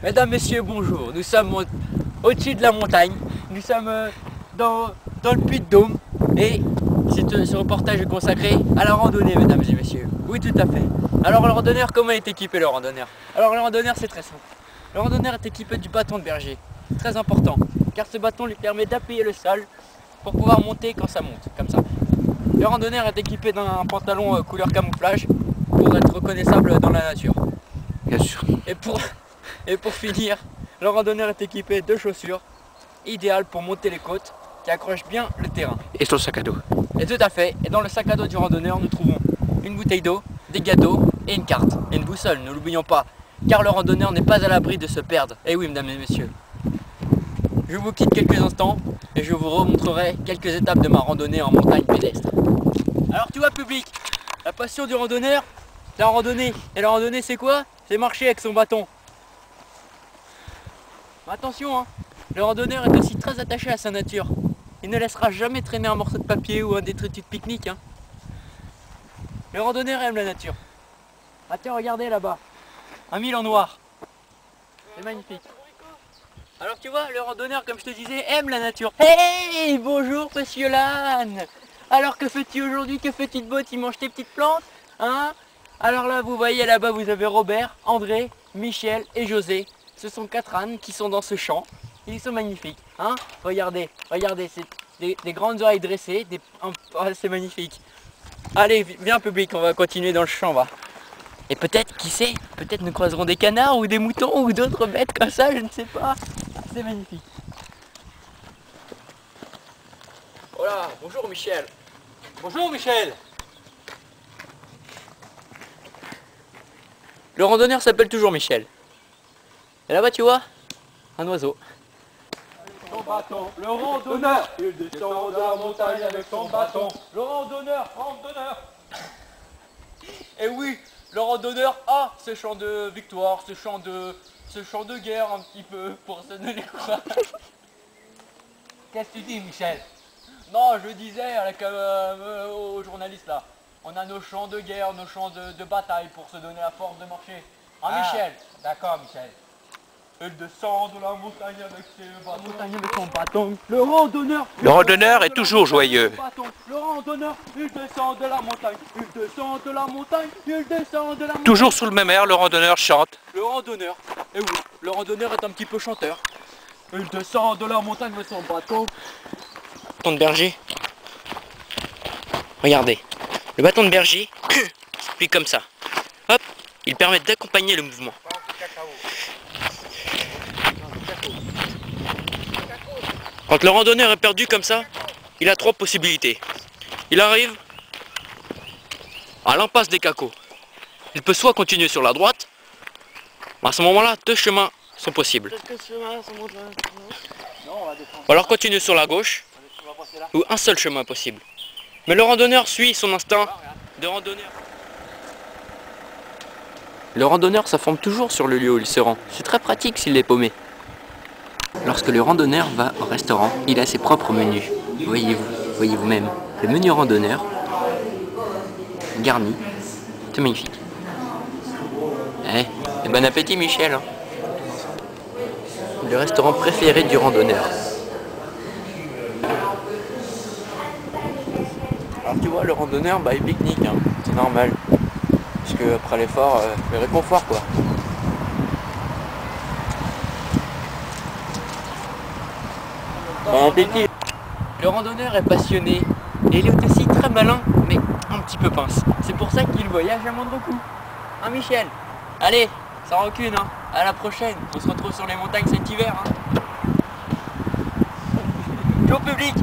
Mesdames, messieurs, bonjour. Nous sommes au-dessus de la montagne. Nous sommes dans le Puy-de-Dôme. Et ce reportage est consacré à la randonnée, mesdames et messieurs. Oui, tout à fait. Alors, le randonneur, comment est équipé le randonneur? Alors, le randonneur, c'est très simple. Le randonneur est équipé du bâton de berger. C'est très important, car ce bâton lui permet d'appuyer le sol pour pouvoir monter quand ça monte, comme ça. Le randonneur est équipé d'un pantalon couleur camouflage pour être reconnaissable dans la nature. Bien sûr. Et pour finir, le randonneur est équipé de chaussures idéales pour monter les côtes qui accrochent bien le terrain. Et son sac à dos. Et tout à fait, et dans le sac à dos du randonneur, nous trouvons une bouteille d'eau, des gâteaux et une carte. Et une boussole, ne l'oublions pas, car le randonneur n'est pas à l'abri de se perdre. Et oui, mesdames et messieurs. Je vous quitte quelques instants et je vous remontrerai quelques étapes de ma randonnée en montagne pédestre. Alors tu vois, public, la passion du randonneur, c'est la randonnée. Et la randonnée, c'est quoi? C'est marcher avec son bâton. Mais attention, hein, le randonneur est aussi très attaché à sa nature. Il ne laissera jamais traîner un morceau de papier ou un détritus de pique-nique. Hein. Le randonneur aime la nature. Ah tiens, regardez là-bas, un mille en noir. C'est magnifique. Alors tu vois, le randonneur, comme je te disais, aime la nature. Hey, bonjour monsieur l'âne. Alors que fais-tu aujourd'hui? Que fais-tu de beau? Tu manges tes petites plantes, hein? Alors là, vous voyez là-bas, vous avez Robert, André, Michel et José. Ce sont 4 ânes qui sont dans ce champ. Ils sont magnifiques, hein? Regardez, regardez, c'est des grandes oreilles dressées, oh, c'est magnifique. Allez, viens public, on va continuer dans le champ, va. Et peut-être, qui sait, peut-être nous croiserons des canards ou des moutons ou d'autres bêtes comme ça, je ne sais pas. C'est magnifique. Voilà, bonjour Michel. Bonjour Michel. Le randonneur s'appelle toujours Michel. Et là-bas, tu vois, un oiseau. Son bâton, le randonneur, il descend de la montagne avec son bâton. Le randonneur. Et oui, le randonneur a ce chant de victoire, ce chant de guerre un petit peu pour se donner courage. Qu'est-ce que tu dis Michel? Non, je disais aux journalistes là, on a nos chants de guerre, nos chants de bataille pour se donner la force de marcher. Hein, Michel? D'accord Michel. Il descend de la montagne avec son bâton. Le randonneur est toujours joyeux. Le randonneur, il descend de la montagne. Il descend de la montagne. Il descend de la montagne. Toujours sous le même air, le randonneur chante. Le randonneur, et oui, le randonneur est un petit peu chanteur. Il descend de la montagne avec son bâton. Bâton de berger. Regardez, le bâton de berger, puis comme ça. Hop, il permet d'accompagner le mouvement. Quand le randonneur est perdu comme ça, il a 3 possibilités. Il arrive à l'impasse des cacos. Il peut soit continuer sur la droite, à ce moment-là, 2 chemins sont possibles. Ou alors continuer sur la gauche, ou un seul chemin possible. Mais le randonneur suit son instinct de randonneur. Le randonneur s'informe toujours sur le lieu où il se rend. C'est très pratique s'il est paumé. Lorsque le randonneur va au restaurant, il a ses propres menus. Voyez-vous même. Le menu randonneur, garni, c'est magnifique. Et bon appétit Michel. Hein. Le restaurant préféré du randonneur. Alors tu vois, le randonneur, il pique-nique, hein. C'est normal. Parce que après l'effort, le réconfort quoi. Bon appétit. Le randonneur est passionné et il est aussi très malin, mais un petit peu pince. C'est pour ça qu'il voyage à moindre coût. Hein Michel? Allez, sans rancune, hein. À la prochaine. On se retrouve sur les montagnes cet hiver. Hein. Ciao public.